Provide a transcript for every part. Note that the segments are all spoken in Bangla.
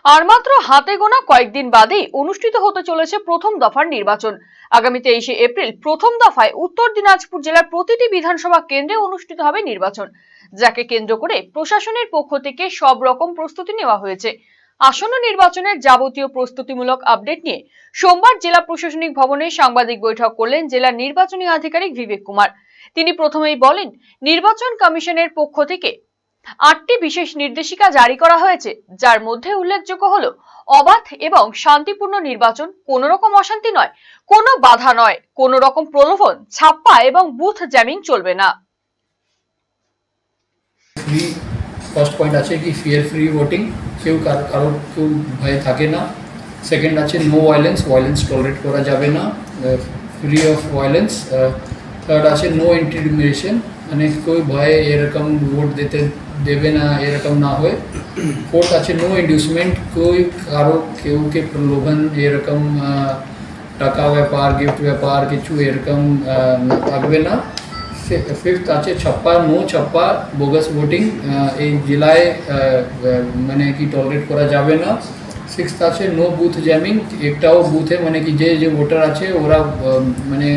আর মাত্র হাতে গোনা কয়েকদিন বাদেই অনুষ্ঠিত হতে চলেছে প্রথম দফার নির্বাচন। আগামী 23শে এপ্রিল প্রথম দফায় উত্তর দিনাজপুর জেলার প্রতিটি বিধানসভা কেন্দ্রে অনুষ্ঠিত হবে নির্বাচন, যাকে কেন্দ্র করে প্রশাসনের পক্ষ থেকে সব রকম প্রস্তুতি নেওয়া হয়েছে। আসন্ন নির্বাচনের যাবতীয় প্রস্তুতিমূলক আপডেট নিয়ে সোমবার জেলা প্রশাসনিক ভবনে সাংবাদিক বৈঠক করলেন জেলার নির্বাচনী আধিকারিক বিবেক কুমার। তিনি প্রথমেই বলেন, নির্বাচন কমিশনের পক্ষ থেকে 8টি বিশেষ নির্দেশিকা জারি করা হয়েছে, যার মধ্যে উল্লেখযোগ্য হলো অবাধ এবং শান্তিপূর্ণ নির্বাচন, কোনো রকম অশান্তি নয়, কোনো বাধা নয়, কোনো রকম প্রলোভন, ছাপ্পা এবং বুথ জ্যামিং চলবে না। ফার্স্ট পয়েন্ট আছে কি ফিয়ার ফ্রি ভোটিং, কেউ কারো কেউ ভয় থাকে না। সেকেন্ড আছে নো ভায়োলেন্স, ভায়োলেন্স টলারেট করা যাবে না, ফ্রি অফ ভায়োলেন্স। থার্ড আছে নো ইন্টিমিডেশন, মানে কেউ ভয়ে এরকম ভোট দেবে না এরকম না হয়। ফোর্থ আছে নো ইন্ডিউসমেন্ট, কেউকে প্রলোভন এরকম টাকা ব্যাপার গিফট ব্যাপার কিছু এরকম থাকবে না। ফিফথ আছে ছাপ্পা, নো ছাপ্পা বোগাস ভোটিং এই জেলায় মানে কি টলারেট করা যাবে না। সিক্সথ আছে নো বুথ জ্যামিং, একটাও বুথে মানে কি যে ভোটার আছে ওরা মানে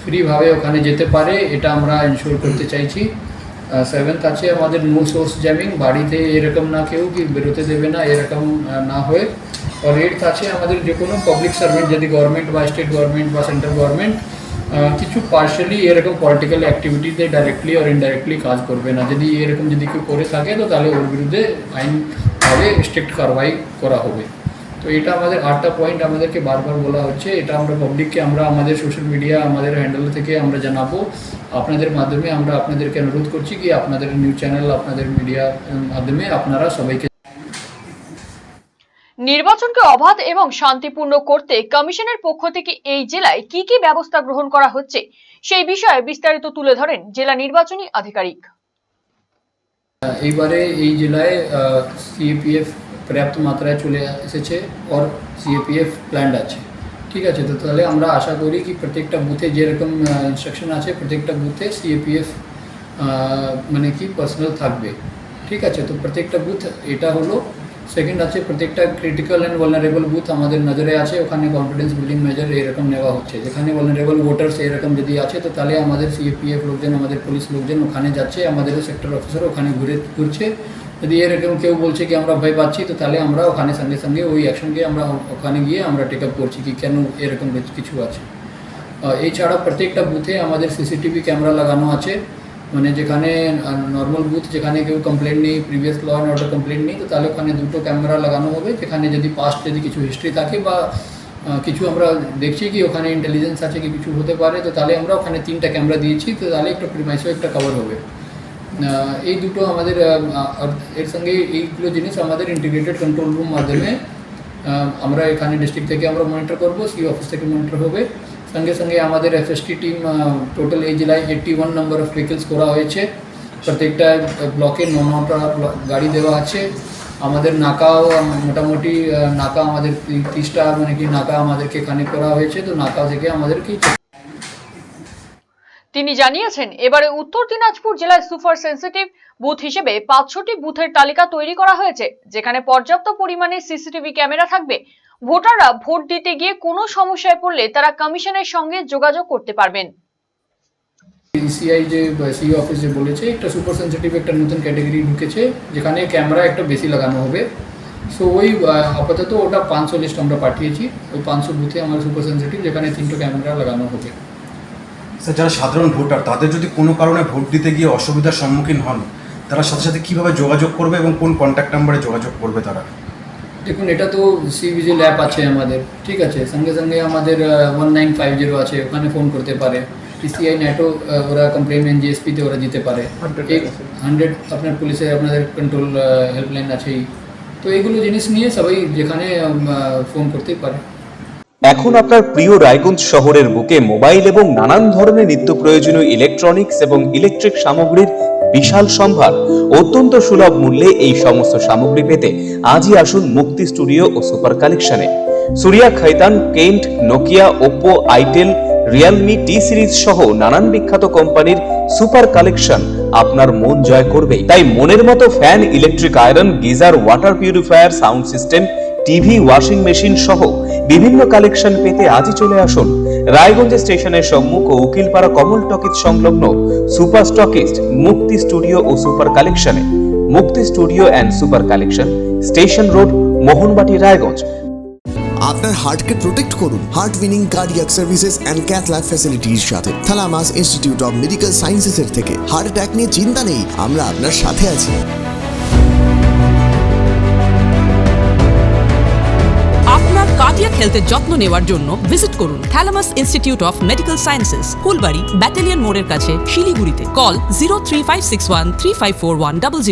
ফ্রিভাবে ওখানে যেতে পারে, এটা আমরা ইনশিওর করতে চাইছি। সেভেন্থ আছে আমাদের নো সোর্স জ্যামিং, বাড়িতে এরকম না কেউ কি বেরোতে দেবে না এরকম না হয়। আর এইটথ আছে আমাদের যে কোনো পাবলিক সার্ভেন্ট, যদি গভর্নমেন্ট বা স্টেট গভর্নমেন্ট বা সেন্ট্রাল গভর্নমেন্ট কিছু পার্শালি এরকম পলিটিক্যাল অ্যাক্টিভিটিতে ডাইরেক্টলি আর ইনডাইরেক্টলি কাজ করবে না। যদি এরকম যদি কেউ করে থাকে তো তাহলে ওর বিরুদ্ধে আইনভাবে স্ট্রিক্ট কারবাই করা হবে। তো এটা আমাদের 8টা পয়েন্ট আমাদেরকে বারবার বলা হচ্ছে, এটা আমরা পাবলিককে আমরা আমাদের সোশ্যাল মিডিয়া আমাদের হ্যান্ডেল থেকে আমরা জানাবো। আপনাদের মাধ্যমে আমরা আপনাদেরকে অনুরোধ করছি কি আপনাদের নিউজ চ্যানেল আপনাদের মিডিয়ার মাধ্যমে আপনারা সবাইকে নির্বাচনকে অবাধ এবং শান্তিপূর্ণ করতে কমিশনের পক্ষ থেকে এই জেলায় কি কি ব্যবস্থা গ্রহণ করা হচ্ছে সেই বিষয়ে বিস্তারিত তুলে ধরেন জেলা নির্বাচনী আধিকারিক। এইবারে এই জেলায় সিএপিএফ पर्याप्त मात्राয় চলে এসেছে और সিএপিএফ প্ল্যান্ড আছে, ঠিক আছে। তো তাহলে আমরা আশা করি কি প্রত্যেকটা বুথে যেরকম ইনস্ট্রাকশন আছে প্রত্যেকটা বুথে সিএপিএফ মানে কি পার্সোনাল থাকবে, ঠিক আছে। তো প্রত্যেকটা বুথ এটা হলো। সেকেন্ড আছে প্রত্যেকটা ক্রিটিক্যাল অ্যান্ড ভালনারেবল বুথ আমাদের নজরে আছে, ওখানে কনফিডেন্স বিল্ডিং মেজার এরকম নেওয়া হচ্ছে। যেখানে ভালনারেবল ভোটার্স এরকম যদি আছে তো তাহলে আমাদের সিএপিএফ লোকজন আমাদের পুলিশ লোকজন ওখানে যাচ্ছে, আমাদেরও সেক্টর অফিসার ওখানে ঘুরছে। যদি এরকম কেউ বলছে কি আমরা ভয় পাচ্ছি তো তাহলে আমরা ওখানে সঙ্গে সঙ্গে ওই অ্যাকশনকে আমরা ওখানে গিয়ে আমরা টেক আপ করছি কি কেন এরকম কিছু আছে। এছাড়া প্রত্যেকটা বুথে আমাদের সিসিটিভি ক্যামেরা লাগানো আছে, মানে যেখানে নর্মাল বুথ যেখানে কেউ কমপ্লেন নেই, previous law and order complain নেই, তো তাহলে ওখানে 2টো ক্যামেরা লাগানো হবে। যেখানে যদি পাস্ট যদি কিছু হিস্ট্রি থাকে বা কিছু আমরা দেখছি কি ওখানে ইন্টেলিজেন্স আছে কি কিছু হতে পারে তো তাহলে আমরা ওখানে 3টা ক্যামেরা দিয়েছি, তো তাহলে একটা প্রিমাইসও একটা কভার হবে। এই দুটো আমাদের এর সঙ্গে এইগুলো জিনিস আমাদের ইন্টিগ্রেটেড কন্ট্রোল রুম মাধ্যমে আমরা এখানে ডিস্ট্রিক্ট থেকে আমরা মনিটর করবো, সি অফিস থেকে মনিটর হবে। সঙ্গে সঙ্গে আমাদের এফএসটি টিম টোটাল এই জেলায় 81 নম্বর অফ ভেহিকলস করা হয়েছে। প্রত্যেকটা ব্লকে 9টা গাড়ি দেওয়া আছে। আমাদের নাকাও মোটামুটি নাকা আমাদের 30টা মানে কি নাকা আমাদেরকে কানেক্ট করা হয়েছে, তো নাকা থেকে আমাদেরকে। তিনি জানিয়েছেন এবারে উত্তর দিনাজপুর জেলায় সুপার সেন্সিটিভ বুথ হিসেবে 500টি বুথের তালিকা তৈরি করা হয়েছে, যেখানে পর্যাপ্ত পরিমাণে সিসিটিভি ক্যামেরা থাকবে। ভোটাররা ভোট দিতে গিয়ে কোনো সমস্যায় পড়লে তারা কমিশনের সঙ্গে যোগাযোগ করতে পারবেন। ইসিআই যে সিও অফিস যে বলেছে একটা সুপার সেন্সিটিভ একটা নতুন ক্যাটাগরি ঢুকেছে যেখানে ক্যামেরা একটা বেশি লাগানো হবে। সো ওই আপাতত ওটা 500 লিস্ট আমরা পাঠিয়েছি, ওই 500 বুথে আমার সুপার সেন্সিটিভ যেখানে 3টো ক্যামেরা লাগানো হবে। স্যার, যারা সাধারণ ভোটার তাদের যদি কোনো কারণে ভোট দিতে গিয়ে অসুবিধার সম্মুখীন হন তারা সাথে সাথে কীভাবে যোগাযোগ করবে এবং কোন কন্ট্যাক্ট নাম্বারে যোগাযোগ করবে তারা? দেখুন, এটা তো সিভিজিল অ্যাপ আছে আমাদের, ঠিক আছে। সঙ্গে সঙ্গে আমাদের 1950 আছে, ওখানে ফোন করতে পারে। টিসিআই নেটও ওরা কমপ্লেন এনজিএসপিতে ওরা দিতে পারে। 100 আপনার পুলিশের আপনাদের কন্ট্রোল হেল্পলাইন আছেই। তো এইগুলো জিনিস নিয়ে সবাই যেখানে ফোন করতেই পারে। এখন আপনার প্রিয় রায়গঞ্জ শহরের বুকে মোবাইল এবং নানান ধরনের নিত্য প্রয়োজনীয় ইলেকট্রনিক্স এবং ইলেকট্রিক সামগ্রীর বিশাল সম্ভার অত্যন্ত সুলভ মূল্যে এই সমস্ত সামগ্রী পেতে আজই আসুন মুক্তি স্টুডিও ও সুপার কালেকশনে। Surya Khaitan, Kent, Nokia, Oppo, itel, Realme, T Series সহ নানান বিখ্যাত কোম্পানির সুপার কালেকশন আপনার মন জয় করবে। তাই মনের মতো fan, electric iron, geyser, water purifier, sound system, TV, washing machine সহ বিভিন্ন কালেকশন পেতে আজই চলে আসুন রায়গঞ্জ স্টেশনের সম্মুখ ও উকিলপাড়া কমল টকিজ সংলগ্ন সুপার স্টকিস্ট মুক্তি স্টুডিও ও সুপার কালেকশনে। Mukti studio and super collection, station road, Mohanbati, Raiganj. আপনার হার্টকে প্রোটেক্ট করুন heart winning cardiac services and cath lab ফ্যাসিলিটির সাথে থালামাস ইনস্টিটিউট অফ মেডিকেল সায়েন্সেসের থেকে। হার্ট অ্যাটাক নিয়ে চিন্তা নেই, আমরা আপনার সাথে আছি। আপনার কার্ডিয়াক হেলথের যত্ন নেওয়ার জন্য ভিজিট করুন thalamus institute of medical sciences, Phulbari, battalion মোড়ের কাছে, শিলিগুড়িতে। কল 03561354100।